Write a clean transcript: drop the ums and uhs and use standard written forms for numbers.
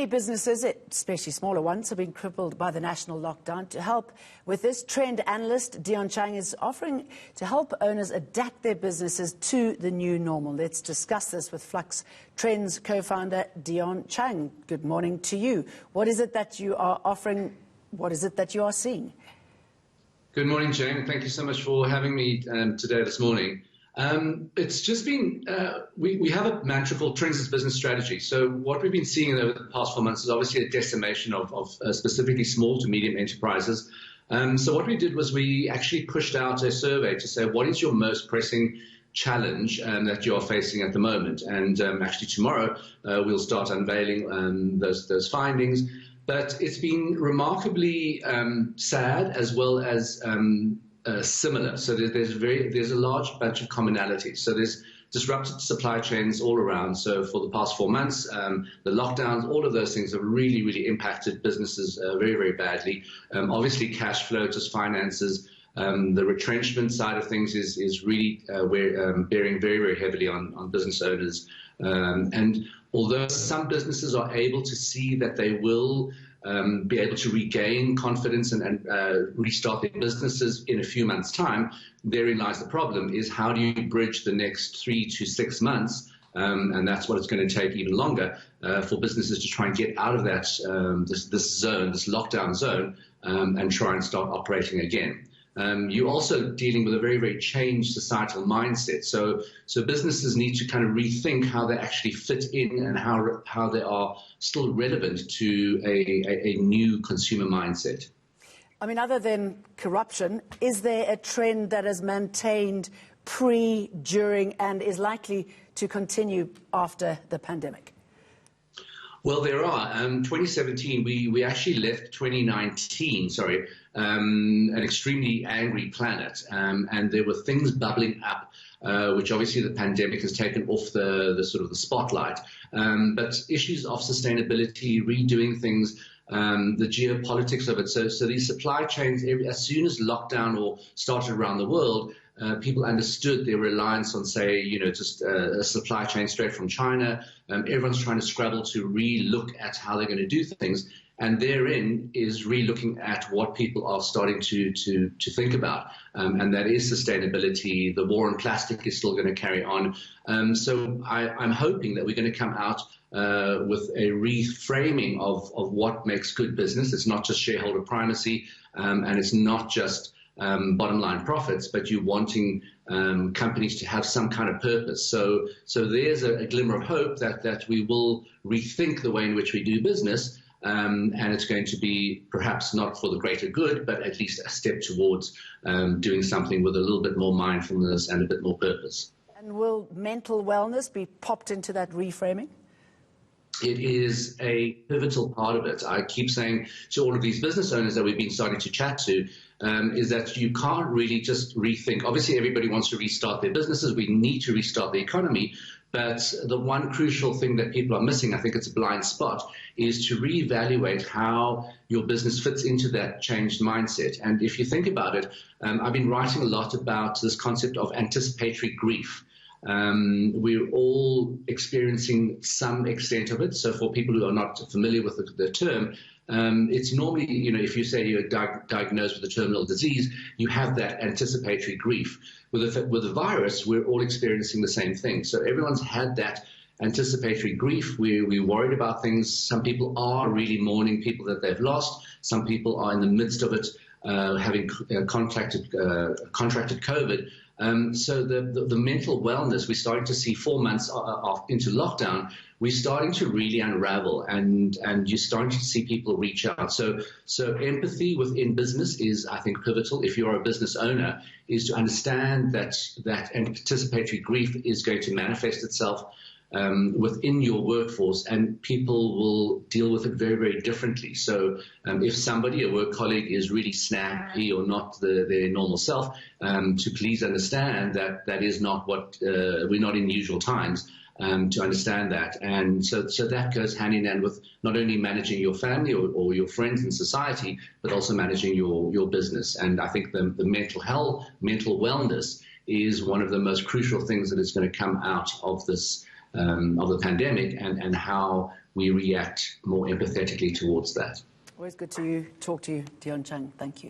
Businesses, especially smaller ones, have been crippled by the national lockdown. To help with this, trend analyst Dion Chang is offering to help owners adapt their businesses to the new normal. Let's discuss this with Flux Trends co-founder Dion Chang. Good morning to you. What is it that you are offering? What is it that you are seeing? Good morning, Chang. Thank you so much for having me today this morning. It's just been, we have a mantra called Trends as Business Strategy. So what we've been seeing over the past 4 months is obviously a decimation of specifically small to medium enterprises. So what we did was we actually pushed out a survey to say, what is your most pressing challenge that you are facing at the moment? And actually tomorrow we'll start unveiling those findings. But it's been remarkably sad as well as similar. So there's a large bunch of commonalities. So there's disrupted supply chains all around. So for the past 4 months, the lockdowns, all of those things have really, really impacted businesses very, very badly. Obviously, cash flow, just finances. The retrenchment side of things is really bearing very, very heavily on business owners. And although some businesses are able to see that they will be able to regain confidence and restart their businesses in a few months' time, therein lies the problem, is how do you bridge the next 3 to 6 months, and that's what it's going to take even longer for businesses to try and get out of that this lockdown zone, and try and start operating again. You're also dealing with a very, very changed societal mindset. So businesses need to kind of rethink how they actually fit in and how they are still relevant to a new consumer mindset. I mean, other than corruption, is there a trend that has maintained pre, during, and is likely to continue after the pandemic? Well, there are. 2017, we actually left 2019, an extremely angry planet, and there were things bubbling up, which obviously the pandemic has taken off the sort of the spotlight. But issues of sustainability, redoing things, the geopolitics of it. So these supply chains, as soon as lockdown or started around the world, people understood their reliance on, say, just a supply chain straight from China. Everyone's trying to scrabble to re-look at how they're going to do things. And therein is re-looking at what people are starting to think about. And that is sustainability. The war on plastic is still going to carry on. So I'm hoping that we're going to come out with a reframing of what makes good business. It's not just shareholder primacy, and it's not just bottom line profits, but you're wanting companies to have some kind of purpose. So there's a glimmer of hope that we will rethink the way in which we do business, and it's going to be perhaps not for the greater good, but at least a step towards doing something with a little bit more mindfulness and a bit more purpose. And will mental wellness be popped into that reframing? It is a pivotal part of it. I keep saying to all of these business owners that we've been starting to chat to, is that you can't really just rethink. Obviously, everybody wants to restart their businesses. We need to restart the economy. But the one crucial thing that people are missing, I think it's a blind spot, is to reevaluate how your business fits into that changed mindset. And if you think about it, I've been writing a lot about this concept of anticipatory grief. We're all experiencing some extent of it. So for people who are not familiar with the term, it's normally, if you say you're diagnosed with a terminal disease, you have that anticipatory grief. With the virus, we're all experiencing the same thing. So everyone's had that anticipatory grief. We're worried about things. Some people are really mourning people that they've lost. Some people are in the midst of it, having contracted COVID. So the mental wellness, we're starting to see 4 months into lockdown, we're starting to really unravel, and you're starting to see people reach out. So empathy within business is, I think, pivotal. If you're a business owner, is to understand that anticipatory grief is going to manifest itself within your workforce, and people will deal with it very, very differently. So if somebody, a work colleague, is really snappy or not their normal self, to please understand that is not what we're not in usual times. To understand that. And so that goes hand in hand with not only managing your family or your friends in society, but also managing your business. And I think the mental health, mental wellness is one of the most crucial things that is going to come out of this, of the pandemic, and how we react more empathetically towards that. Always good to talk to you, Dion Chang. Thank you.